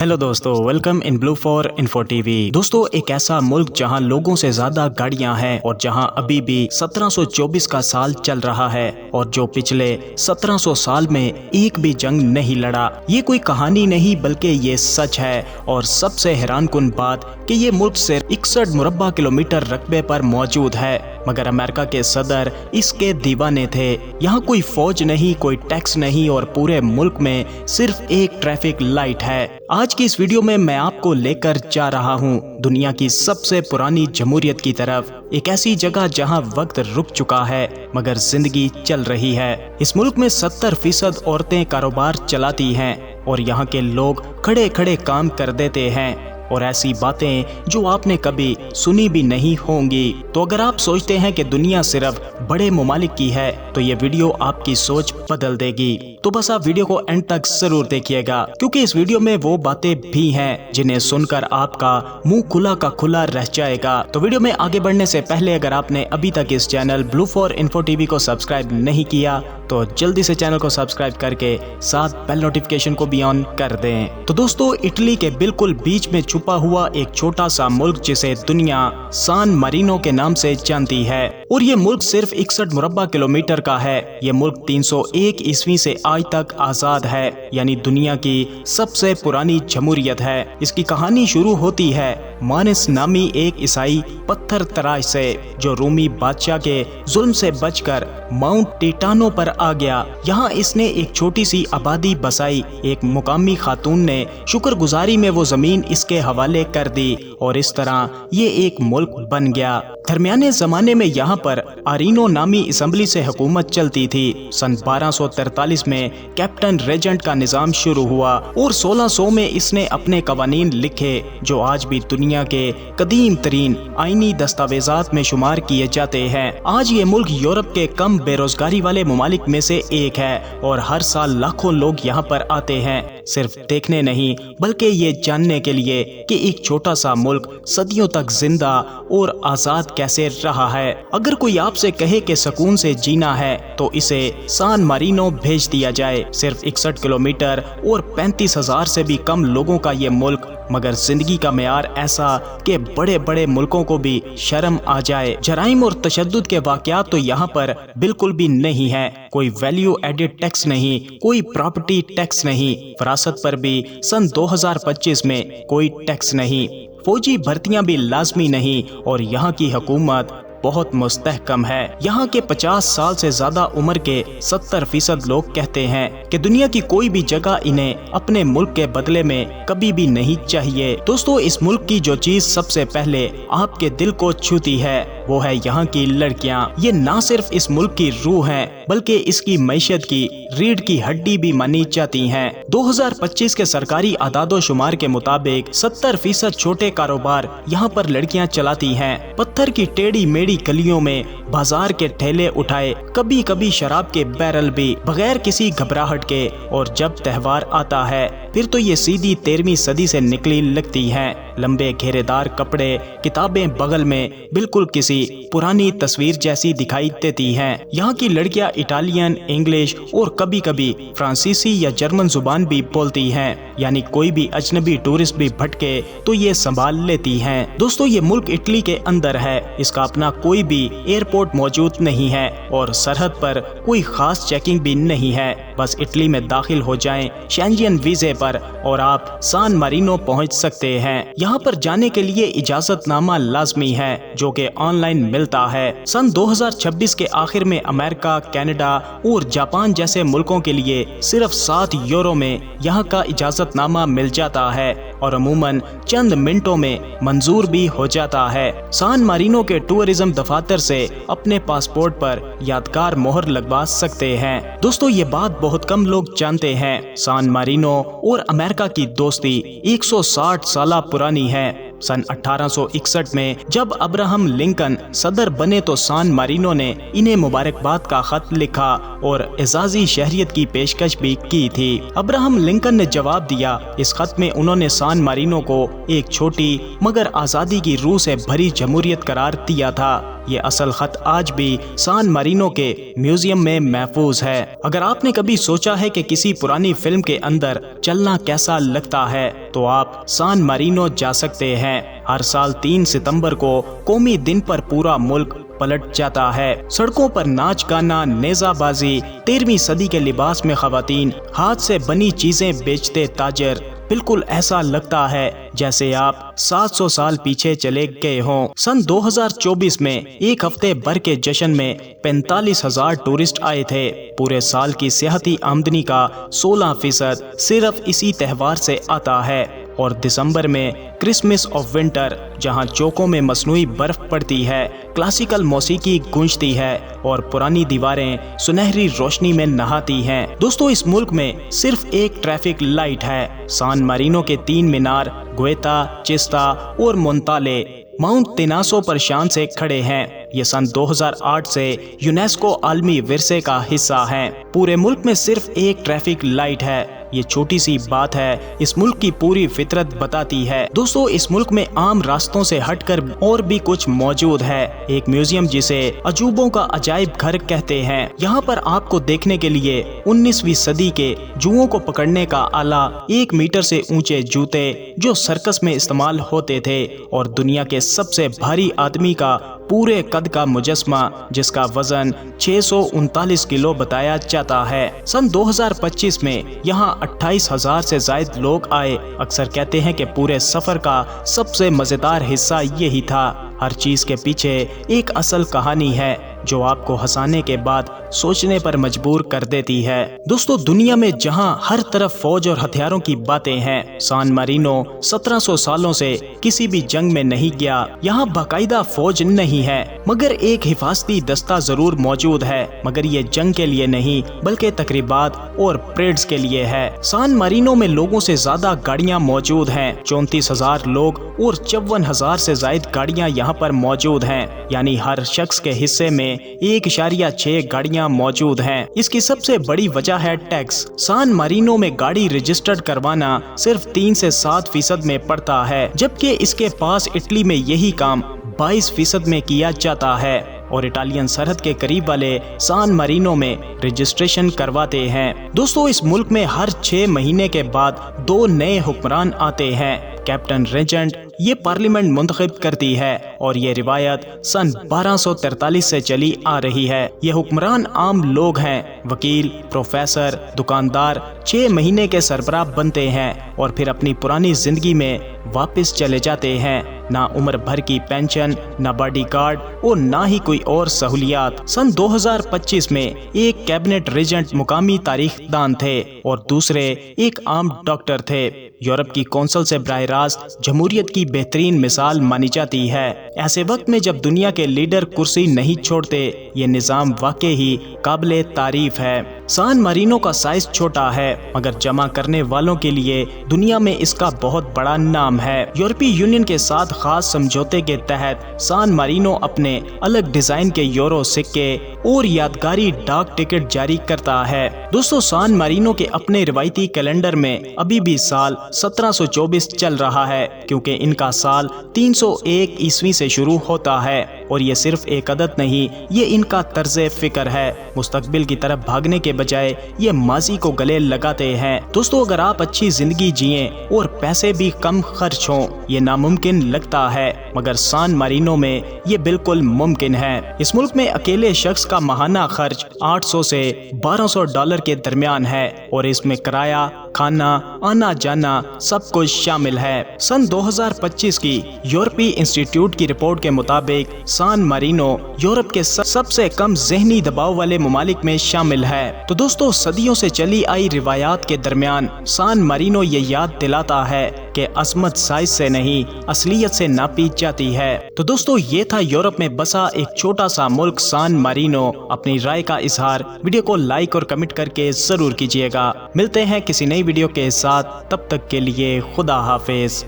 Hello दोस्तों, welcome in blue for info TV. दोस्तों, एक ऐसा मुल्क जहां लोगों से ज्यादा गाड़ियां हैं और जहां अभी भी 1724 का साल चल रहा है और जो पिछले 1700 साल में एक भी जंग नहीं लड़ा। ये कोई कहानी नहीं बल्कि ये सच है। और सबसे हैरानकुन बात कि ये मुल्क सिर्फ 61 मुरब्बा किलोमीटर रकबे पर मौजूद है, मगर अमेरिका के सदर इसके दीवाने थे। यहाँ कोई फौज नहीं, कोई टैक्स नहीं और पूरे मुल्क में सिर्फ एक ट्रैफिक लाइट है। आज की इस वीडियो में मैं आपको लेकर जा रहा हूँ दुनिया की सबसे पुरानी जमहूरियत की तरफ, एक ऐसी जगह जहाँ वक्त रुक चुका है मगर जिंदगी चल रही है। इस मुल्क में 70% औरतें कारोबार चलाती हैं और यहाँ के लोग खड़े खड़े काम कर देते हैं और ऐसी बातें जो आपने कभी सुनी भी नहीं होंगी। तो अगर आप सोचते हैं कि दुनिया सिर्फ बड़े मुमालिक की है तो ये वीडियो आपकी सोच बदल देगी। तो बस आप वीडियो को एंड तक जरूर देखिएगा, क्योंकि इस वीडियो में वो बातें भी हैं जिन्हें सुनकर आपका मुंह खुला का खुला रह जाएगा। तो वीडियो में आगे बढ़ने से पहले अगर आपने अभी तक इस channel blue for info TV को सब्सक्राइब नहीं किया तो जल्दी से चैनल को सब्सक्राइब करके साथ बेल नोटिफिकेशन को भी ऑन कर दें। तो दोस्तों, इटली के बिल्कुल बीच में छुपा हुआ एक छोटा सा मुल्क जिसे दुनिया सान मारिनो के नाम से जानती है, और ये मुल्क सिर्फ 61 मुरब्बा किलोमीटर का है। ये मुल्क 301 ईस्वी से आज तक आजाद है, यानी दुनिया की सबसे पुरानी जमहूरियत है। इसकी कहानी शुरू होती है मानिस नामी एक ईसाई पत्थर तराश से, जो रूमी बादशाह के जुल्म से बचकर माउंट टिटानो पर आ गया। यहाँ इसने एक छोटी सी आबादी बसाई। एक मुकामी खातून ने शुक्रगुजारी में वो जमीन इसके हवाले कर दी और इस तरह ये एक मुल्क बन गया। दरमियाने जमाने में यहाँ पर आरिनो नामी असेंबली से हुकूमत चलती थी। सन 1243 में कैप्टन रेजेंट का निजाम शुरू हुआ और 1600 में इसने अपने कवानीन लिखे जो आज भी दुनिया के कदीम तरीन आईनी दस्तावेजात में शुमार किए जाते हैं। आज ये मुल्क यूरोप के कम बेरोजगारी वाले मुमालिक में से एक है और हर साल लाखों लोग यहाँ पर आते हैं, सिर्फ देखने नहीं बल्कि ये जानने के लिए कि एक छोटा सा मुल्क सदियों तक जिंदा और आजाद कैसे रहा है। अगर कोई आपसे कहे कि सुकून से जीना है तो इसे सान मारिनो भेज दिया जाए। सिर्फ 61 किलोमीटर और 35,000 से भी कम लोगों का ये मुल्क, मगर जिंदगी का मेयार ऐसा कि बड़े बड़े मुल्कों को भी शर्म आ जाए। जराइम और तशद्दुद के वाकयात तो यहाँ पर बिल्कुल भी नहीं है। कोई वैल्यू एडेड टैक्स नहीं, कोई प्रॉपर्टी टैक्स नहीं, विरासत पर भी सन 2025 में कोई टैक्स नहीं, फौजी भर्तियां भी लाजमी नहीं और यहाँ की हुकूमत बहुत मुस्तहकम है। यहाँ के 50 साल से ज्यादा उम्र के 70% लोग कहते हैं कि दुनिया की कोई भी जगह इन्हें अपने मुल्क के बदले में कभी भी नहीं चाहिए। दोस्तों, इस मुल्क की जो चीज सबसे पहले आपके दिल को छूती है वो है यहाँ की लड़कियाँ। ये ना सिर्फ इस मुल्क की रूह हैं बल्कि इसकी मैशत की रीढ़ की हड्डी भी मानी जाती हैं। 2025 के सरकारी आदादो शुमार के मुताबिक 70% छोटे कारोबार यहाँ पर लड़कियाँ चलाती हैं। पत्थर की टेढ़ी मेढ़ी गलियों में बाजार के ठेले उठाए, कभी कभी शराब के बैरल भी, बगैर किसी घबराहट के। और जब त्योहार आता है फिर तो ये सीधी 13वीं सदी से निकली लगती हैं। लंबे घेरेदार कपड़े, किताबें बगल में, बिल्कुल किसी पुरानी तस्वीर जैसी दिखाई देती हैं। यहाँ की लड़कियाँ इटालियन, इंग्लिश और कभी कभी फ्रांसीसी या जर्मन जुबान भी बोलती हैं, यानी कोई भी अजनबी टूरिस्ट भी भटके तो ये संभाल लेती हैं। दोस्तों, ये मुल्क इटली के अंदर है। इसका अपना कोई भी एयरपोर्ट मौजूद नहीं है और सरहद पर कोई खास चेकिंग भी नहीं है। बस इटली में दाखिल हो जाएं शेंजन वीजे पर और आप सान मारिनो पहुंच सकते हैं। यहाँ पर जाने के लिए इजाजतनामा लाजमी है जो कि ऑनलाइन मिलता है। सन 2026 के आखिर में अमेरिका, कनाडा और जापान जैसे मुल्कों के लिए सिर्फ 7 यूरो में यहाँ का इजाजतनामा मिल जाता है और अमूमन चंद मिनटों में मंजूर भी हो जाता है। सान मारिनो के टूरिज्म दफातर से अपने पासपोर्ट पर यादगार मोहर लगवा सकते हैं। दोस्तों, ये बात बहुत कम लोग जानते हैं। सान मारिनो और अमेरिका की दोस्ती 160 साल पुरानी है। सन 1861 में जब अब्राहम लिंकन सदर बने तो सान मारिनो ने इन्हें मुबारकबाद का खत लिखा और एजाजी शहरियत की पेशकश भी की थी। अब्राहम लिंकन ने जवाब दिया। इस खत में उन्होंने सान मारिनो को एक छोटी मगर आजादी की रूह से भरी जमहूरियत करार दिया था। یہ اصل خط آج بھی سان مارینو کے میوزیم میں محفوظ ہے۔ اگر آپ نے کبھی سوچا ہے کہ کسی پرانی فلم کے اندر چلنا کیسا لگتا ہے تو آپ سان مارینو جا سکتے ہیں۔ ہر سال 3 ستمبر کو قومی دن پر پورا ملک پلٹ جاتا ہے۔ سڑکوں پر ناچ گانا، نیزہ بازی، 13ویں صدی کے لباس میں خواتین، ہاتھ سے بنی چیزیں بیچتے تاجر، بالکل ایسا لگتا ہے جیسے آپ 700 سال پیچھے چلے گئے ہوں۔ سن 2024 میں ایک ہفتے بھر کے جشن میں 45,000 ٹورسٹ آئے تھے۔ پورے سال کی سیاحتی آمدنی کا 16% صرف اسی تہوار سے آتا ہے۔ اور دسمبر میں کرسمس آف ونٹر، جہاں چوکوں میں مصنوعی برف پڑتی ہے، کلاسیکل موسیقی گونجتی ہے اور پرانی دیواریں سنہری روشنی میں نہاتی ہیں۔ دوستو، اس ملک میں صرف ایک ٹریفک لائٹ ہے۔ سان مارینو کے 3 مینار گویتا، چیستا اور مونتالے ماؤنٹ تیناسو پر شان سے کھڑے ہیں۔ یہ سن 2008 سے یونیسکو عالمی ورثے کا حصہ ہیں۔ پورے ملک میں صرف ایک ٹریفک لائٹ ہے۔ یہ چھوٹی سی بات ہے، اس ملک کی پوری فطرت بتاتی ہے۔ دوستو، اس ملک میں عام راستوں سے ہٹ کر اور بھی کچھ موجود ہے۔ ایک میوزیم جسے عجوبوں کا عجائب گھر کہتے ہیں۔ یہاں پر آپ کو دیکھنے کے لیے 19ویں صدی کے جوؤں کو پکڑنے کا آلہ، 1 میٹر سے اونچے جوتے جو سرکس میں استعمال ہوتے تھے، اور دنیا کے سب سے بھاری آدمی کا پورے قد کا مجسمہ جس کا وزن 639 کلو بتایا جاتا ہے۔ سن 2025 میں یہاں 28,000 سے زائد لوگ آئے۔ اکثر کہتے ہیں کہ پورے سفر کا سب سے مزیدار حصہ یہی تھا۔ ہر چیز کے پیچھے ایک اصل کہانی ہے جو آپ کو ہنسانے کے بعد سوچنے پر مجبور کر دیتی ہے۔ دوستو، دنیا میں جہاں ہر طرف فوج اور ہتھیاروں کی باتیں ہیں، سان مارینو 1700 سالوں سے کسی بھی جنگ میں نہیں گیا۔ یہاں باقاعدہ فوج نہیں ہے، مگر ایک حفاظتی دستہ ضرور موجود ہے، مگر یہ جنگ کے لیے نہیں بلکہ تقریبات اور پریڈز کے لیے ہے۔ سان مارینو میں لوگوں سے زیادہ گاڑیاں موجود ہیں، 34,000 لوگ اور 54,000 سے زائد گاڑیاں یہاں پر موجود ہیں، یعنی ہر شخص کے حصے میں 1.6 گاڑیاں موجود ہیں۔ اس کی سب سے بڑی وجہ ہے ٹیکس۔ سان مارینو میں گاڑی رجسٹرڈ کروانا صرف 3 سے 7% میں پڑتا ہے، جبکہ اس کے پاس اٹلی میں یہی کام 22% میں کیا جاتا ہے، اور اٹالین سرحد کے قریب والے سان مارینو میں رجسٹریشن کرواتے ہیں۔ دوستو، اس ملک میں ہر 6 مہینے کے بعد 2 نئے حکمران آتے ہیں۔ کیپٹن ریجنٹ یہ پارلیمنٹ منتخب کرتی ہے، اور یہ روایت سن 1243 سے چلی آ رہی ہے۔ یہ حکمران عام لوگ ہیں، وکیل، پروفیسر، دکاندار، 6 مہینے کے سربراہ بنتے ہیں اور پھر اپنی پرانی زندگی میں واپس چلے جاتے ہیں۔ نہ عمر بھر کی پینشن، نہ باڈی گارڈ اور نہ ہی کوئی اور سہولیات۔ سن 2025 میں ایک کیبنٹ ریجنٹ مقامی تاریخ دان تھے اور دوسرے ایک عام ڈاکٹر تھے۔ یورپ کی کونسل سے براہ راست جمہوریت کی بہترین مثال مانی جاتی ہے۔ ایسے وقت میں جب دنیا کے لیڈر کرسی نہیں چھوڑتے، یہ نظام واقعی ہی قابل تعریف ہے۔ سان مارینو کا سائز چھوٹا ہے، مگر جمع کرنے والوں کے لیے دنیا میں اس کا بہت بڑا نام ہے۔ یورپی یونین کے ساتھ خاص سمجھوتے کے تحت سان مارینو اپنے الگ ڈیزائن کے یورو سکے اور یادگاری ڈاک ٹکٹ جاری کرتا ہے۔ دوستو، سان مارینو کے اپنے روایتی کیلنڈر میں ابھی بھی سال 1724 چل رہا ہے، کیونکہ ان کا سال 301 عیسوی سے شروع ہوتا ہے، اور یہ صرف ایک عدد نہیں، یہ ان کا طرز فکر ہے۔ مستقبل کی طرف بھاگنے کے بجائے یہ ماضی کو گلے لگاتے ہیں۔ دوستو، اگر آپ اچھی زندگی جئیں اور پیسے بھی کم خرچ ہوں، یہ ناممکن لگتا ہے، مگر سان مارینو میں یہ بالکل ممکن ہے۔ اس ملک میں اکیلے شخص کا ماہانہ خرچ $800 سے $1200 کے درمیان ہے، اور اس میں کرایہ، کھانا، آنا جانا سب کچھ شامل ہے۔ سن 2025 کی یورپی انسٹیٹیوٹ کی رپورٹ کے مطابق سان مارینو یورپ کے سب سے کم ذہنی دباؤ والے ممالک میں شامل ہے۔ تو دوستو، صدیوں سے چلی آئی روایات کے درمیان سان مارینو یہ یاد دلاتا ہے کہ عظمت سائز سے نہیں، اصلیت سے ناپی جاتی ہے۔ تو دوستو، یہ تھا یورپ میں بسا ایک چھوٹا سا ملک سان مارینو۔ اپنی رائے کا اظہار ویڈیو کو لائک اور کمنٹ کر کے ضرور کیجیے گا۔ ملتے ہیں کسی نئی ویڈیو کے ساتھ، تب تک کے لیے خدا حافظ۔